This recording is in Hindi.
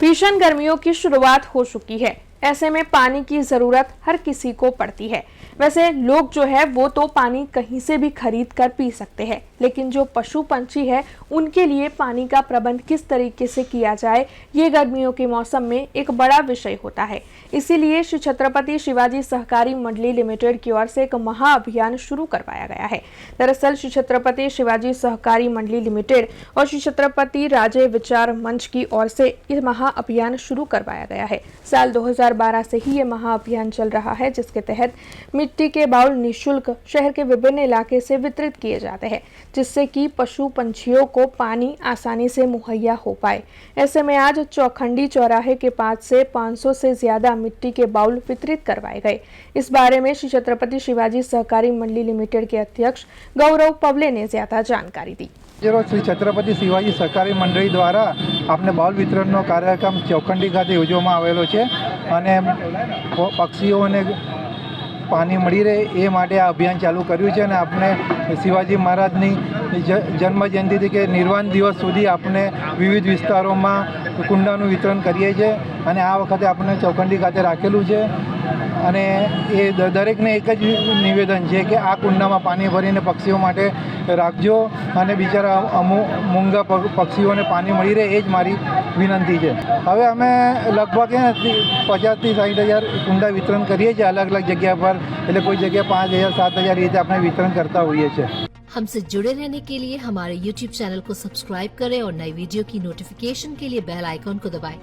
भीषण गर्मियों की शुरुआत हो चुकी है। ऐसे में पानी की जरूरत हर किसी को पड़ती है। वैसे लोग जो है वो तो पानी कहीं से भी खरीद कर पी सकते हैं, लेकिन जो पशु पंछी है उनके लिए पानी का प्रबंध किस तरीके से किया जाए, ये गर्मियों के मौसम में एक बड़ा विषय होता है। इसीलिए श्री छत्रपति शिवाजी सहकारी मंडली लिमिटेड की ओर से एक महाअभियान शुरू करवाया गया है। दरअसल श्री छत्रपति शिवाजी सहकारी मंडली लिमिटेड और श्री छत्रपति राजे विचार मंच की ओर से यह महाअभियान शुरू करवाया गया है। साल 2012 से ही ये महाअभियान चल रहा है, जिसके तहत मिट्टी के बाउल निःशुल्क शहर के विभिन्न इलाके से वितरित किए जाते हैं, जिससे कि पशु पंछियों को पानी आसानी से मुहैया हो पाए। ऐसे में आज चौखंडी चौराहे के पास से 500 से ज्यादा मिट्टी के बाउल वितरित करवाए गए। इस बारे में श्री छत्रपति शिवाजी सहकारी मंडली लिमिटेड के अध्यक्ष गौरव पवले ने ज्यादा जानकारी दी। श्री छत्रपति शिवाजी सहकारी मंडળી દ્વારા આપણે બાઉલ વિતરણનો કાર્યક્રમ ચોખંડી ખાતે યોજવામાં આવેલો છે અને પક્ષીઓને પાણી મળી રહે એ માટે આ અભિયાન ચાલુ કર્યું છે અને આપણે શિવાજી મહારાજની જન્મ જયંતિથી કે નિર્વાણ દિવસ સુધી આપણે વિવિધ વિસ્તારોમાં કુંડાનું વિતરણ કરીએ છીએ અને આ વખતે આપણે ચોખંડી ખાતે રાખેલું છે અને એ દરેકને એક જ નિવેદન છે કે આ કુંડામાં પાણી ભરીને પક્ષીઓ માટે રાખજો અને બિચારા મૂંગા પક્ષીઓને પાણી મળી રહે એ જ મારી વિનંતી છે। હવે અમે લગભગ 50 થી 60,000 કુંડા વિતરણ કરીએ છીએ અલગ અલગ જગ્યા પર, એટલે કોઈ જગ્યાએ 5,000 7,000 રીતે આપણે વિતરણ કરતા હોઈએ છીએ। हमसे जुड़े रहने के लिए हमारे YouTube चैनल को सब्सक्राइब करें और नई वीडियो की नोटिफिकेशन के लिए बेल आइकॉन को दबाएं।